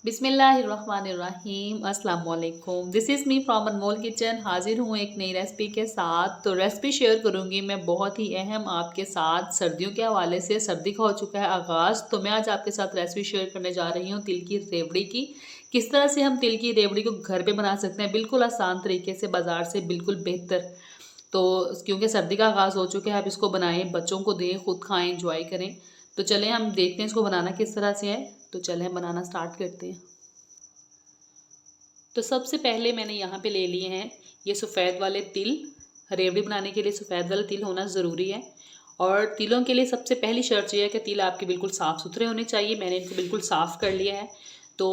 बिस्मिल्लाहिर्रहमानिर्रहीम अस्सलाम वालेकुम। This is me from Anmol kitchen. हाजिर हूँ एक नई रेसिपी के साथ। तो रेसिपी शेयर करूँगी मैं बहुत ही अहम आपके साथ। सर्दियों के हवाले से, सर्दी का हो चुका है आगाज़, तो मैं आज आपके साथ रेसिपी शेयर करने जा रही हूँ तिल की रेवड़ी की। किस तरह से हम तिल की रेवड़ी को घर पे बना सकते हैं बिल्कुल आसान तरीके से, बाज़ार से बिल्कुल बेहतर। तो क्योंकि सर्दी का आगाज़ हो चुका है, आप इसको बनाएं, बच्चों को दें, खुद खाएं, इंजॉय करें। तो चलें हम देखते हैं इसको बनाना किस तरह से है। तो चलें हम बनाना स्टार्ट करते हैं। तो सबसे पहले मैंने यहाँ पे ले लिए हैं ये सफ़ेद वाले तिल। रेवड़ी बनाने के लिए सफ़ेद वाला तिल होना ज़रूरी है। और तिलों के लिए सबसे पहली शर्त ये है कि तिल आपके बिल्कुल साफ़ सुथरे होने चाहिए। मैंने इनको बिल्कुल साफ़ कर लिया है। तो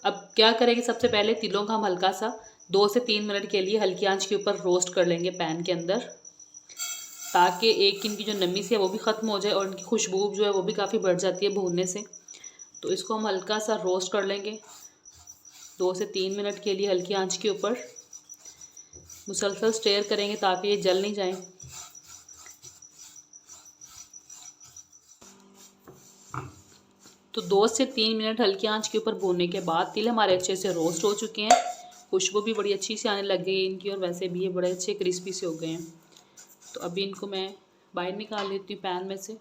अब क्या करेंगे, सबसे पहले तिलों का हम हल्का सा 2 से 3 मिनट के लिए हल्की आंच के ऊपर रोस्ट कर लेंगे पैन के अंदर, ताकि एक इनकी जो नमी सी है वो भी ख़त्म हो जाए और इनकी खुशबू जो है वो भी काफ़ी बढ़ जाती है भूनने से। तो इसको हम हल्का सा रोस्ट कर लेंगे 2 से 3 मिनट के लिए हल्की आंच के ऊपर। मुसलसल स्टेयर करेंगे ताकि ये जल नहीं जाए। तो 2 से 3 मिनट हल्की आंच के ऊपर भूनने के बाद तिल हमारे अच्छे से रोस्ट हो चुके हैं। खुशबू भी बड़ी अच्छी सी आने लग गई है इनकी, और वैसे भी ये बड़े अच्छे क्रिस्पी से हो गए हैं। तो अभी इनको मैं बाहर निकाल लेती हूँ पैन में से।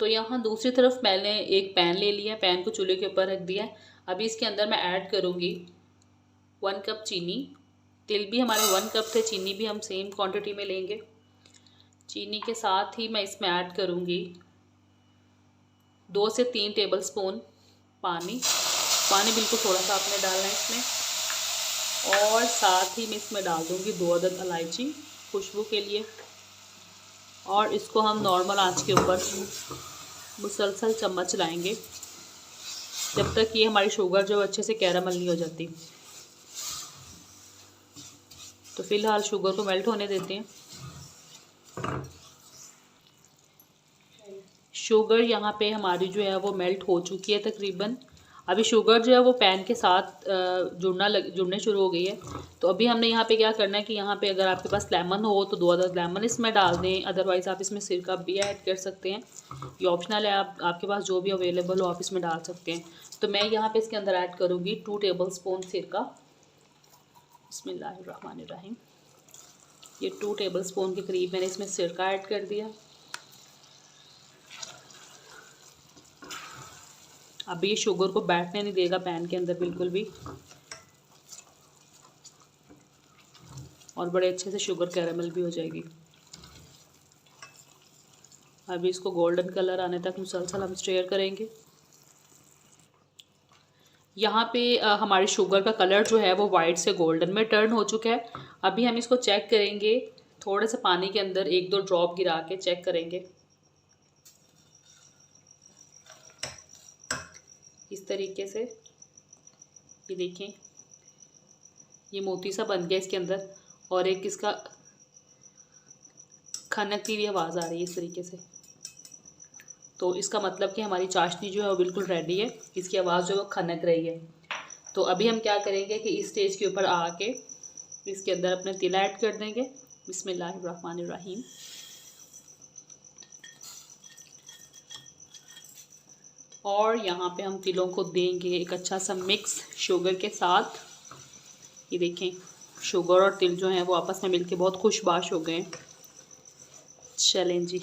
तो यहाँ दूसरी तरफ मैंने एक पैन ले लिया, पैन को चूल्हे के ऊपर रख दिया है। अभी इसके अंदर मैं ऐड करूँगी 1 कप चीनी। तिल भी हमारे 1 कप थे, चीनी भी हम सेम क्वांटिटी में लेंगे। चीनी के साथ ही मैं इसमें ऐड करूँगी 2 से 3 टेबलस्पून पानी। पानी बिल्कुल थोड़ा सा आपने डालना है इसमें। और साथ ही मैं इसमें डाल दूँगी 2 अदद इलायची खुशबू के लिए। और इसको हम नॉर्मल आंच के ऊपर मुसलसल चम्मच चलाएंगे जब तक ये हमारी शुगर जो अच्छे से कैरामल नहीं हो जाती। तो फिलहाल शुगर को मेल्ट होने देते हैं। शुगर यहाँ पे हमारी जो है वो मेल्ट हो चुकी है तकरीबन। अभी शुगर जो है वो पैन के साथ जुड़ने शुरू हो गई है। तो अभी हमने यहाँ पे क्या करना है कि यहाँ पे अगर आपके पास लेमन हो तो 2 अदद लेमन इसमें डाल दें, अदरवाइज़ आप इसमें सिरका भी ऐड कर सकते हैं। ये ऑप्शनल है, आपके पास जो भी अवेलेबल हो आप इसमें डाल सकते हैं। तो मैं यहाँ पे इसके अंदर ऐड करूँगी 2 टेबलस्पून सिरका। बिस्मिल्लाहिर्रहमानिर्रहीम। ये 2 टेबलस्पून के करीब मैंने इसमें सिरका ऐड कर दिया। अब ये शुगर को बैठने नहीं देगा पैन के अंदर बिल्कुल भी, और बड़े अच्छे से शुगर कैरामल भी हो जाएगी। अभी इसको गोल्डन कलर आने तक मुसलसल हम स्टेयर करेंगे। यहाँ पे हमारी शुगर का कलर जो है वो वाइट से गोल्डन में टर्न हो चुका है। अभी हम इसको चेक करेंगे, थोड़े से पानी के अंदर 1-2 ड्रॉप गिरा के चेक करेंगे। इस तरीके से ये देखें, ये मोती सा बन गया इसके अंदर, और एक इसका खनकती हुई आवाज़ आ रही है इस तरीके से। तो इसका मतलब कि हमारी चाशनी जो है वो बिल्कुल रेडी है, इसकी आवाज़ जो है वो खनक रही है। तो अभी हम क्या करेंगे कि इस स्टेज के ऊपर आके इसके अंदर अपने तिल ऐड कर देंगे। बिस्मिल्लाहिर्रहमानिर्रहीम। और यहाँ पे हम तिलों को देंगे एक अच्छा सा मिक्स शुगर के साथ। ये देखें, शुगर और तिल जो हैं वो आपस में मिलके बहुत खुशबाश हो गए हैं। चलें जी,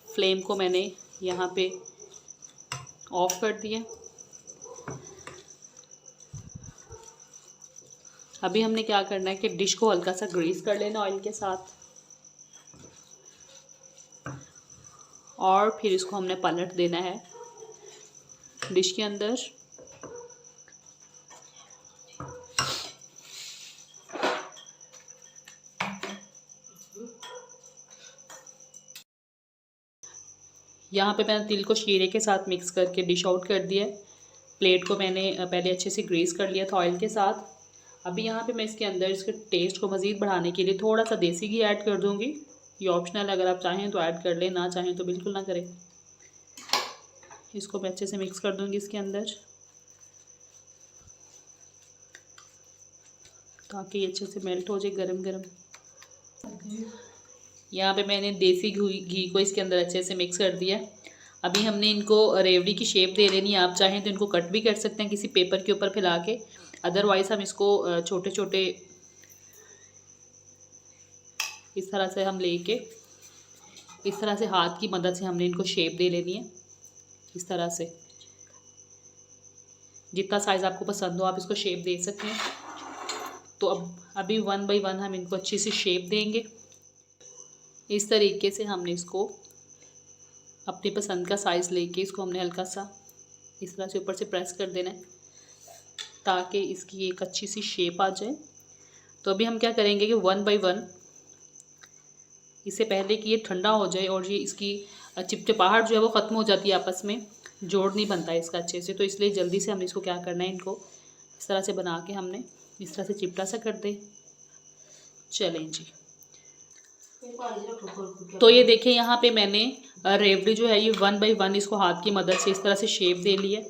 फ्लेम को मैंने यहाँ पे ऑफ कर दिया। अभी हमने क्या करना है कि डिश को हल्का सा ग्रीस कर लेना ऑयल के साथ, और फिर इसको हमने पलट देना है डिश के अंदर। यहाँ पे मैंने तिल को शीरे के साथ मिक्स करके डिश आउट कर दिया है। प्लेट को मैंने पहले अच्छे से ग्रीस कर लिया था ऑयल के साथ। अभी यहाँ पे मैं इसके अंदर इसके टेस्ट को मज़ीद बढ़ाने के लिए थोड़ा सा देसी घी ऐड कर दूँगी। ये ऑप्शनल है, अगर आप चाहें तो ऐड कर लें, ना चाहें तो बिल्कुल ना करें। इसको मैं अच्छे से मिक्स कर दूँगी इसके अंदर, ताकि ये अच्छे से मेल्ट हो जाए गरम गरम। यहाँ पे मैंने देसी घी को इसके अंदर अच्छे से मिक्स कर दिया। अभी हमने इनको रेवड़ी की शेप दे लेनी है। आप चाहें तो इनको कट भी कर सकते हैं किसी पेपर के ऊपर फैला के, अदरवाइज़ हम इसको छोटे छोटे इस तरह से हम लेके इस तरह से हाथ की मदद से हमने इनको शेप दे लेनी है। इस तरह से जितना साइज़ आपको पसंद हो आप इसको शेप दे सकते हैं। तो अब अभी 1 बाई 1 हम इनको अच्छी सी शेप देंगे। इस तरीके से हमने इसको अपनी पसंद का साइज़ लेके इसको हमने हल्का सा इस तरह से ऊपर से प्रेस कर देना है ताकि इसकी एक अच्छी सी शेप आ जाए। तो अभी हम क्या करेंगे कि 1 बाई 1, इससे पहले कि ये ठंडा हो जाए और ये इसकी चिपचिपाहट जो है वो ख़त्म हो जाती है, आपस में जोड़ नहीं बनता है इसका अच्छे से, तो इसलिए जल्दी से हमने इसको क्या करना है, इनको इस तरह से बना के हमने इस तरह से चिपटा सा कर दे। चलें जी, तो ये देखिए यहाँ पे मैंने रेवड़ी जो है ये 1 बाई 1 इसको हाथ की मदद से इस तरह से शेप दे ली है।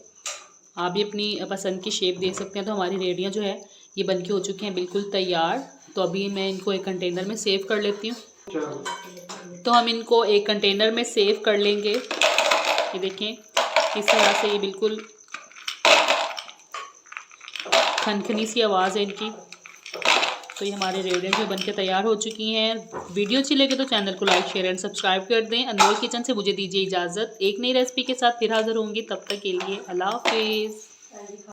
आप भी अपनी पसंद की शेप दे सकते हैं। तो हमारी रेवड़ियाँ जो है ये बन के हो चुकी हैं बिल्कुल तैयार। तो अभी मैं इनको एक कंटेनर में सेव कर लेती हूँ। तो हम इनको एक कंटेनर में सेव कर लेंगे। ये देखें इस तरह से ये बिल्कुल खनखनी सी आवाज़ है इनकी। तो ये हमारे रेवड़ियाँ जो बनके तैयार हो चुकी हैं। वीडियो अच्छी लगे तो चैनल को लाइक शेयर एंड सब्सक्राइब कर दें। अनमोल किचन से मुझे दीजिए इजाज़त। एक नई रेसिपी के साथ फिर हाज़िर होंगी, तब तक के लिए अल्लाह हाफिज़।